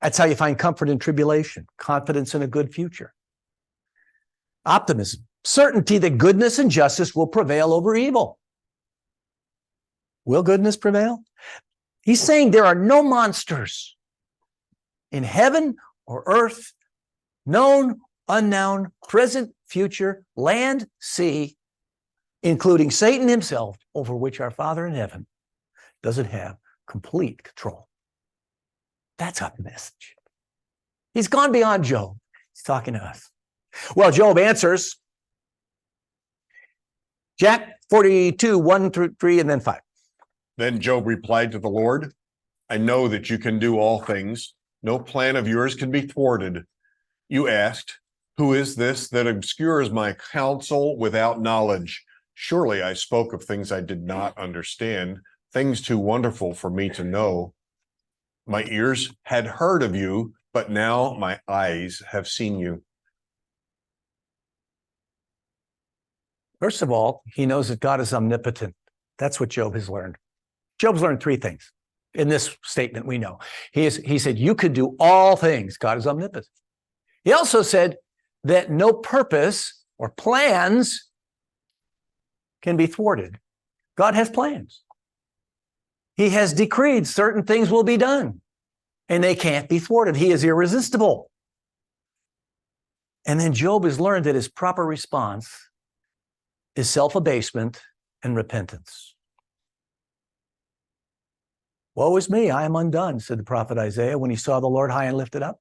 That's how you find comfort in tribulation, confidence in a good future. Optimism, certainty that goodness and justice will prevail over evil. Will goodness prevail? He's saying there are no monsters in heaven or earth, known, unknown, present, future, land, sea, including Satan himself, over which our Father in heaven doesn't have complete control. That's our message. He's gone beyond Job. He's talking to us. Well, Job answers. Jack 42, 1 through 3, and then 5. Then Job replied to the Lord, I know that you can do all things. No plan of yours can be thwarted. You asked, who is this that obscures my counsel without knowledge? Surely I spoke of things I did not understand, things too wonderful for me to know. My ears had heard of you, but now my eyes have seen you. First of all, he knows that God is omnipotent. That's what Job has learned. Job's learned three things in this statement we know. He said, you could do all things. God is omnipotent. He also said that no purpose or plans can be thwarted. God has plans. He has decreed certain things will be done, and they can't be thwarted. He is irresistible. And then Job has learned that his proper response is self-abasement and repentance. Woe is me, I am undone, said the prophet Isaiah when he saw the Lord high and lifted up.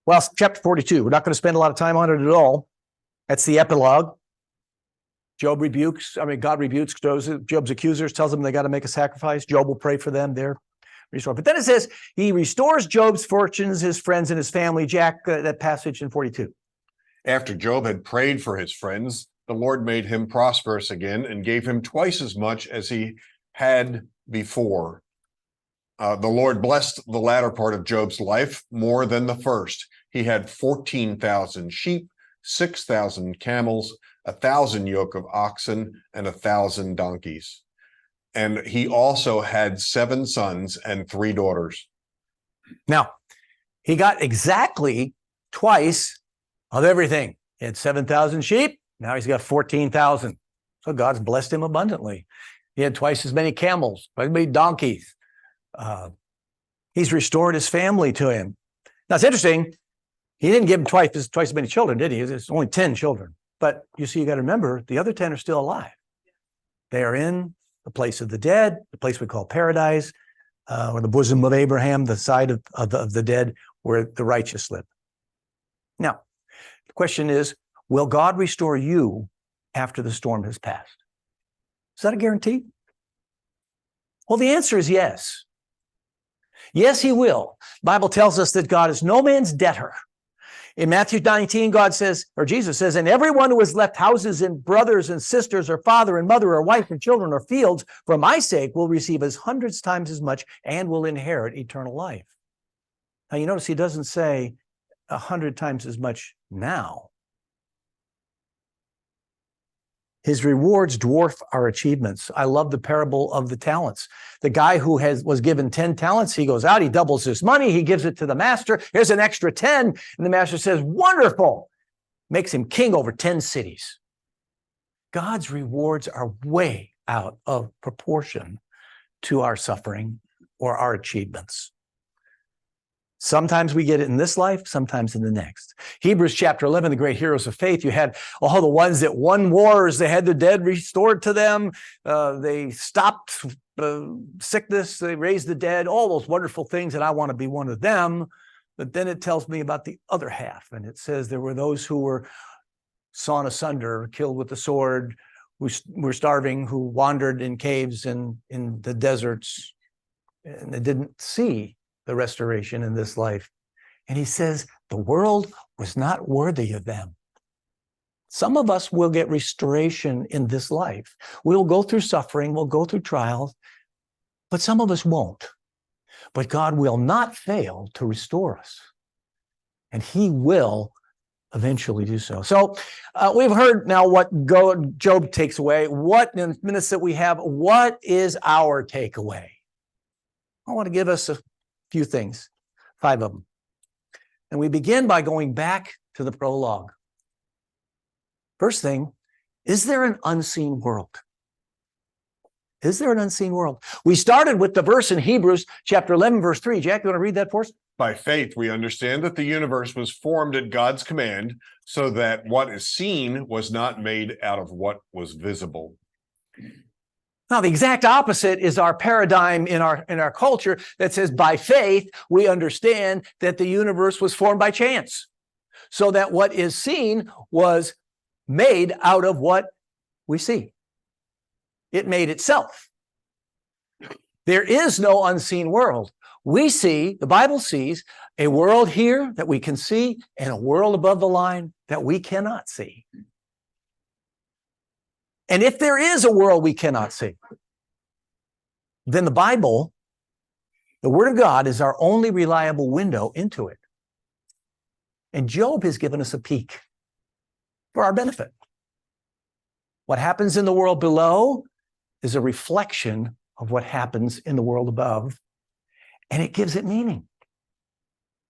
Well, chapter 42, we're not going to spend a lot of time on it at all. That's the epilogue. God rebukes Job's accusers, tells them they got to make a sacrifice. Job will pray for them. They're restored. But then it says, he restores Job's fortunes, his friends, and his family. Jack, that passage in 42. After Job had prayed for his friends, the Lord made him prosperous again and gave him twice as much as he had before. The Lord blessed the latter part of Job's life more than the first. He had 14,000 sheep, 6,000 camels, 1,000 yoke of oxen, and 1,000 donkeys. And he also had 7 sons and 3 daughters. Now, he got exactly twice of everything. He had 7,000 sheep. Now he's got 14,000. So God's blessed him abundantly. He had twice as many camels, twice as many donkeys. He's restored his family to him. Now, it's interesting. He didn't give him twice as many children, did he? It's only 10 children. But you see, you got to remember, the other 10 are still alive. They are in the place of the dead, the place we call paradise, or the bosom of Abraham, the side of the dead where the righteous live. Now, the question is, will God restore you after the storm has passed? Is that a guarantee? Well, the answer is yes. Yes, he will. The Bible tells us that God is no man's debtor. In Matthew 19, God says, or Jesus says, and everyone who has left houses and brothers and sisters or father and mother or wife and children or fields for my sake will receive as 100 times as much and will inherit eternal life. Now, you notice he doesn't say 100 times as much now. His rewards dwarf our achievements. I love the parable of the talents. The guy who was given 10 talents, he goes out, he doubles his money, he gives it to the master. Here's an extra 10. And the master says, wonderful. Makes him king over 10 cities. God's rewards are way out of proportion to our suffering or our achievements. Sometimes we get it in this life, sometimes in the next. Hebrews chapter 11, the great heroes of faith, you had all the ones that won wars, they had the dead restored to them, they stopped sickness, they raised the dead, all those wonderful things, and I want to be one of them. But then it tells me about the other half, and it says there were those who were sawn asunder, killed with the sword, who were starving, who wandered in caves and in the deserts, and they didn't see the restoration in this life. And he says, the world was not worthy of them. Some of us will get restoration in this life. We'll go through suffering, we'll go through trials, but some of us won't. But God will not fail to restore us. And he will eventually do so. So we've heard now what Job takes away. What, in the minutes that we have, what is our takeaway? I want to give us a few things, 5 of them. And we begin by going back to the prologue. First thing, is there an unseen world? Is there an unseen world? We started with the verse in Hebrews chapter 11, verse 3. Jack, you want to read that for us? By faith, we understand that the universe was formed at God's command, so that what is seen was not made out of what was visible. Now, the exact opposite is our paradigm in our culture that says, by faith, we understand that the universe was formed by chance, so that what is seen was made out of what we see. It made itself. There is no unseen world. We see, the Bible sees, a world here that we can see and a world above the line that we cannot see. And if there is a world we cannot see, then the Bible, the Word of God, is our only reliable window into it. And Job has given us a peek for our benefit. What happens in the world below is a reflection of what happens in the world above, and it gives it meaning.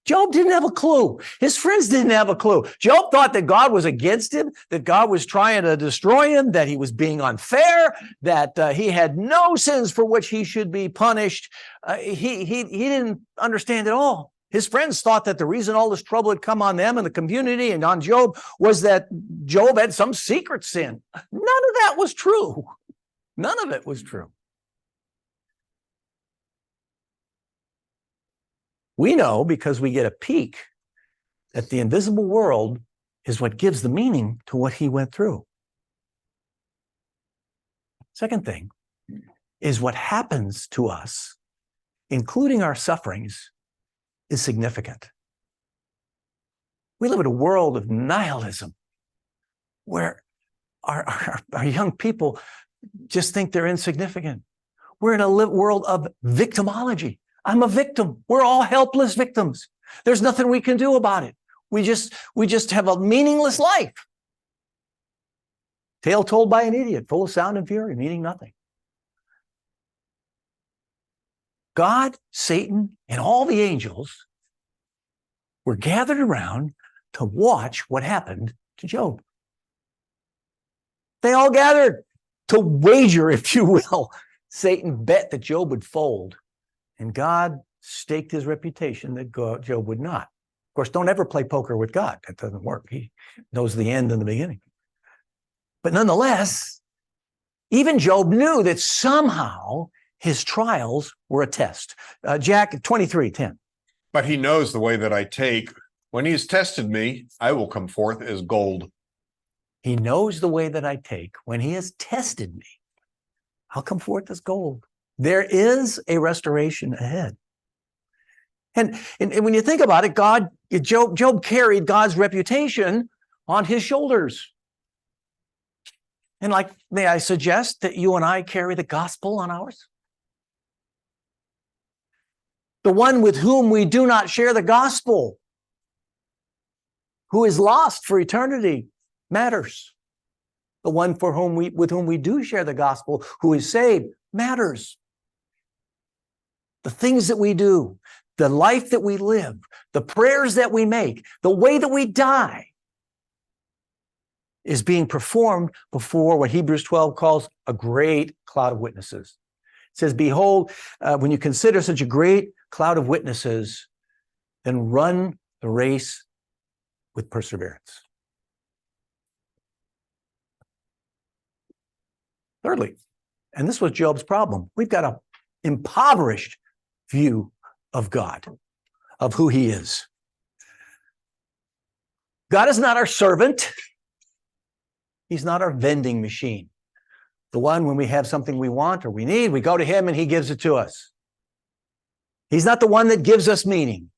Job didn't have a clue. His friends didn't have a clue. Job thought that God was against him, that God was trying to destroy him, that he was being unfair, that he had no sins for which he should be punished. He didn't understand at all. His friends thought that the reason all this trouble had come on them and the community and on Job was that Job had some secret sin. None of that was true. None of it was true. We know because we get a peek that the invisible world is what gives the meaning to what he went through. Second thing is what happens to us, including our sufferings, is significant. We live in a world of nihilism where our young people just think they're insignificant. We're in a world of victimology. I'm a victim. We're all helpless victims. There's nothing we can do about it. We just have a meaningless life. Tale told by an idiot, full of sound and fury, meaning nothing. God, Satan, and all the angels were gathered around to watch what happened to Job. They all gathered to wager, if you will. Satan bet that Job would fold, and God staked his reputation that Job would not. Of course, don't ever play poker with God. That doesn't work. He knows the end and the beginning. But nonetheless, even Job knew that somehow his trials were a test. Jack, 23:10. But he knows the way that I take. When he has tested me, I will come forth as gold. He knows the way that I take. When he has tested me, I'll come forth as gold. There is a restoration ahead. And when you think about it, Job carried God's reputation on his shoulders. And may I suggest that you and I carry the gospel on ours? The one with whom we do not share the gospel, who is lost for eternity, matters. The one with whom we do share the gospel, who is saved, matters. The things that we do, the life that we live, the prayers that we make, the way that we die is being performed before what Hebrews 12 calls a great cloud of witnesses. It says, behold, when you consider such a great cloud of witnesses, then run the race with perseverance. Thirdly, and this was Job's problem, we've got an impoverished view of God, of who he is. God is not our servant. He's not our vending machine. The one when we have something we want or we need, we go to him and he gives it to us. He's not the one that gives us meaning.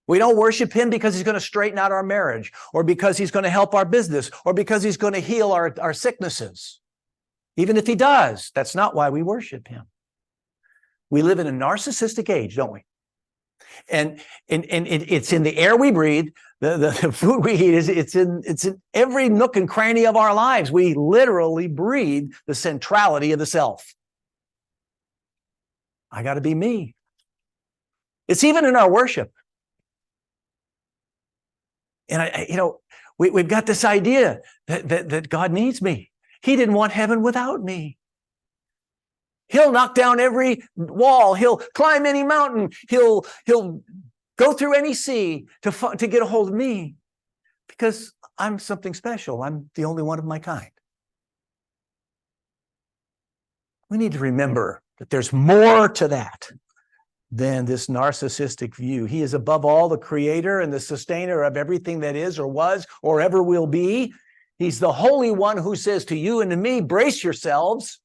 We don't worship him because he's going to straighten out our marriage, or because he's going to help our business, or because he's going to heal our sicknesses. Even if he does, that's not why we worship him. We live in a narcissistic age, don't we? And it's in the air we breathe, the food we eat, it's in every nook and cranny of our lives. We literally breathe the centrality of the self. I got to be me. It's even in our worship. And we've got this idea that God needs me. He didn't want heaven without me. He'll knock down every wall. He'll climb any mountain. He'll go through any sea to get a hold of me, because I'm something special. I'm the only one of my kind. We need to remember that there's more to that than this narcissistic view. He is above all the creator and the sustainer of everything that is or was or ever will be. He's the Holy One who says to you and to me, brace yourselves.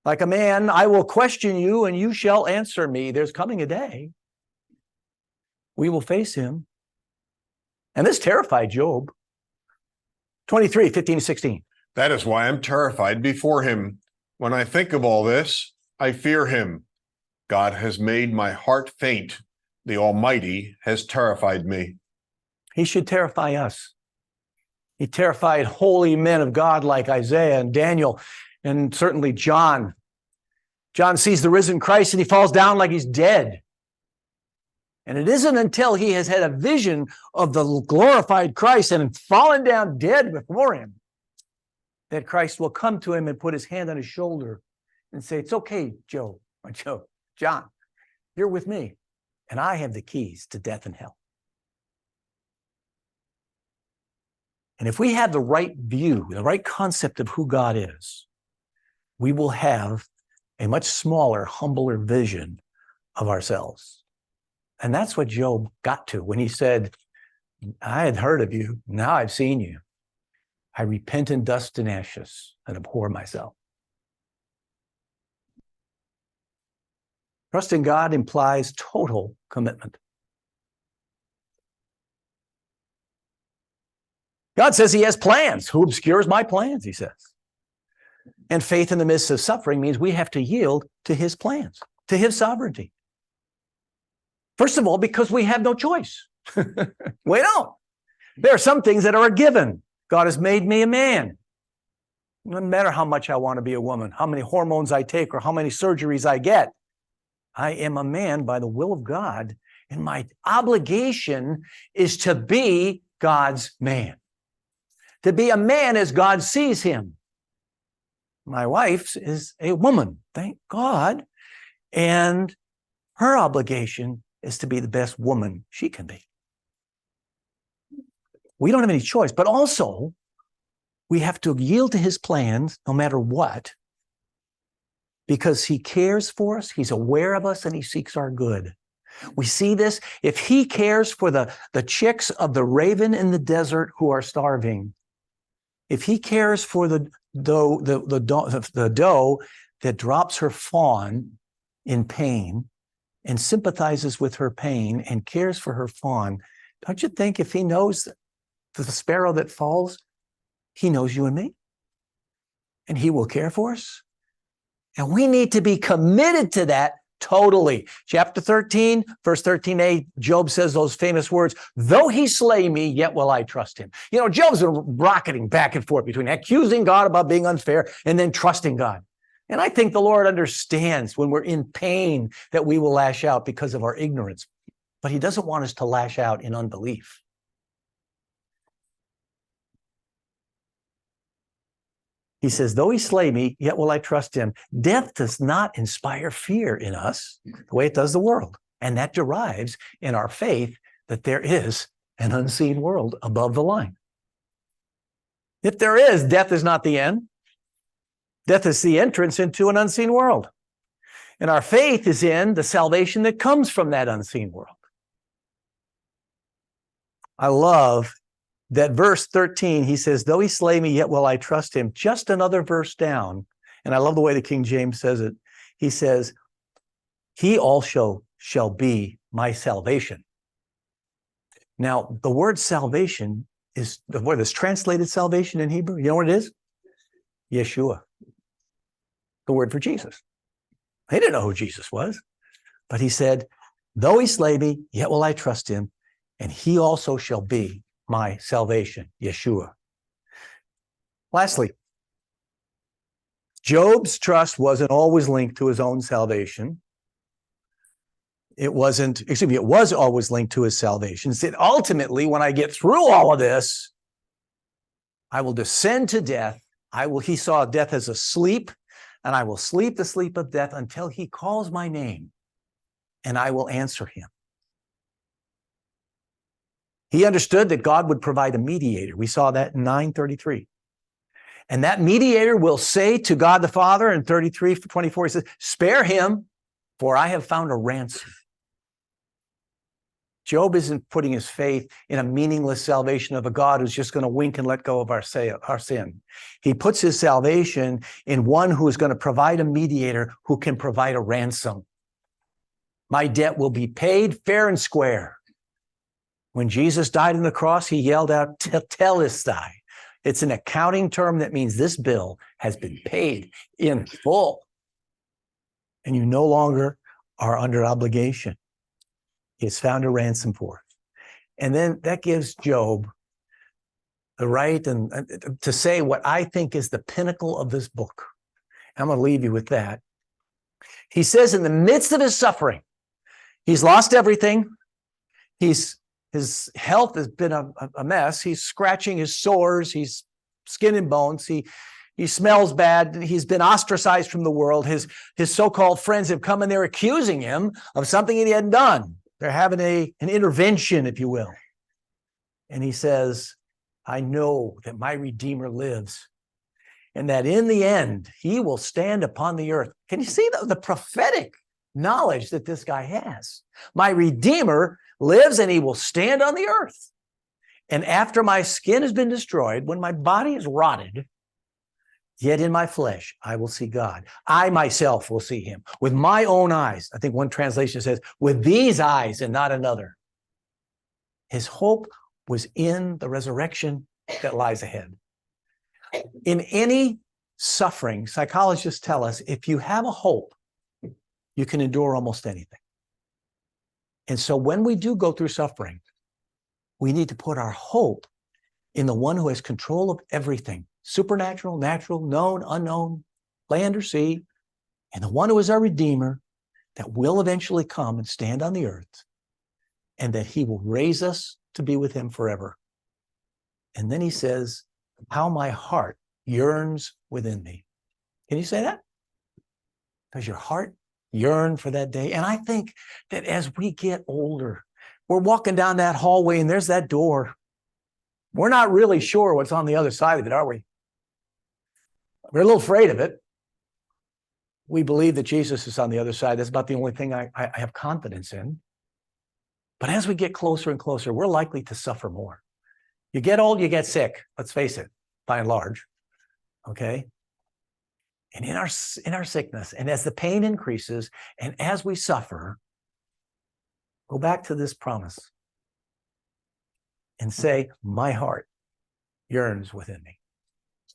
Like a man, I will question you and you shall answer me. There's coming a day we will face him. And this terrified Job. 23, 15 to 16. That is why I'm terrified before him. When I think of all this, I fear him. God has made my heart faint. The Almighty has terrified me. He should terrify us. He terrified holy men of God like Isaiah and Daniel, and certainly John. John sees the risen Christ and he falls down like he's dead. And it isn't until he has had a vision of the glorified Christ and fallen down dead before him that Christ will come to him and put his hand on his shoulder and say, it's okay, John, you're with me, and I have the keys to death and hell. And if we have the right view, the right concept of who God is, we will have a much smaller, humbler vision of ourselves. And that's what Job got to when he said, I had heard of you, now I've seen you. I repent in dust and ashes and abhor myself. Trusting God implies total commitment. God says he has plans. Who obscures my plans, he says. And faith in the midst of suffering means we have to yield to his plans, to his sovereignty. First of all, because we have no choice. We don't. There are some things that are a given. God has made me a man. It doesn't matter how much I want to be a woman, how many hormones I take, or how many surgeries I get. I am a man by the will of God, and my obligation is to be God's man. To be a man as God sees him. My wife is a woman, thank God, and her obligation is to be the best woman she can be. We don't have any choice, but also we have to yield to his plans no matter what, because he cares for us, he's aware of us, and he seeks our good. We see this. If he cares for the chicks of the raven in the desert who are starving, if he cares for the doe that drops her fawn in pain and sympathizes with her pain and cares for her fawn, don't you think if he knows the sparrow that falls, he knows you and me? And he will care for us? And we need to be committed to that totally. Chapter 13, verse 13a, Job says those famous words, though he slay me, yet will I trust him. You know, Job's been rocketing back and forth between accusing God about being unfair and then trusting God. And I think the Lord understands when we're in pain that we will lash out because of our ignorance. But he doesn't want us to lash out in unbelief. He says, though he slay me, yet will I trust him. Death does not inspire fear in us the way it does the world. And that derives in our faith that there is an unseen world above the line. If there is, death is not the end. Death is the entrance into an unseen world. And our faith is in the salvation that comes from that unseen world. I love that verse 13, he says, though he slay me, yet will I trust him. Just another verse down. And I love the way the King James says it. He says, he also shall be my salvation. Now, the word salvation is the word that's translated salvation in Hebrew. You know what it is? Yeshua. The word for Jesus. They didn't know who Jesus was, but he said, though he slay me, yet will I trust him, and he also shall be my salvation, Yeshua. Lastly, Job's trust wasn't always linked to his own salvation. It was always linked to his salvation. It said, ultimately, when I get through all of this, I will descend to death. He saw death as a sleep, and I will sleep the sleep of death until he calls my name, and I will answer him. He understood that God would provide a mediator. We saw that in 9:33. And that mediator will say to God the Father in 33:24, he says, spare him, for I have found a ransom. Job isn't putting his faith in a meaningless salvation of a God who's just going to wink and let go of our sin. He puts his salvation in one who is going to provide a mediator who can provide a ransom. My debt will be paid fair and square. When Jesus died on the cross, he yelled out, tetelestai. It's an accounting term that means this bill has been paid in full. And you no longer are under obligation. It's found a ransom for it. And then that gives Job the right to say what I think is the pinnacle of this book. I'm going to leave you with that. He says in the midst of his suffering, he's lost everything. His health has been a mess. He's scratching his sores. He's skin and bones. He smells bad. He's been ostracized from the world. His so-called friends have come and they're accusing him of something he hadn't done. They're having an intervention, if you will. And he says, I know that my Redeemer lives and that in the end, he will stand upon the earth. Can you see the prophetic knowledge that this guy has? My Redeemer lives and he will stand on the earth. And after my skin has been destroyed, when my body is rotted, yet in my flesh, I will see God. I myself will see him with my own eyes. I think one translation says, with these eyes and not another. His hope was in the resurrection that lies ahead. In any suffering, psychologists tell us, if you have a hope, you can endure almost anything. And so when we do go through suffering, we need to put our hope in the one who has control of everything. Supernatural, natural, known, unknown, land or sea, and the one who is our Redeemer that will eventually come and stand on the earth, and that he will raise us to be with him forever. And then he says, how my heart yearns within me. Can you say that? Does your heart yearn for that day? And I think that as we get older, we're walking down that hallway and there's that door. We're not really sure what's on the other side of it, are we? We're a little afraid of it. We believe that Jesus is on the other side. That's about the only thing I have confidence in. But as we get closer and closer, we're likely to suffer more. You get old, you get sick. Let's face it, by and large. Okay? And in our sickness, and as the pain increases, and as we suffer, go back to this promise and say, my heart yearns within me.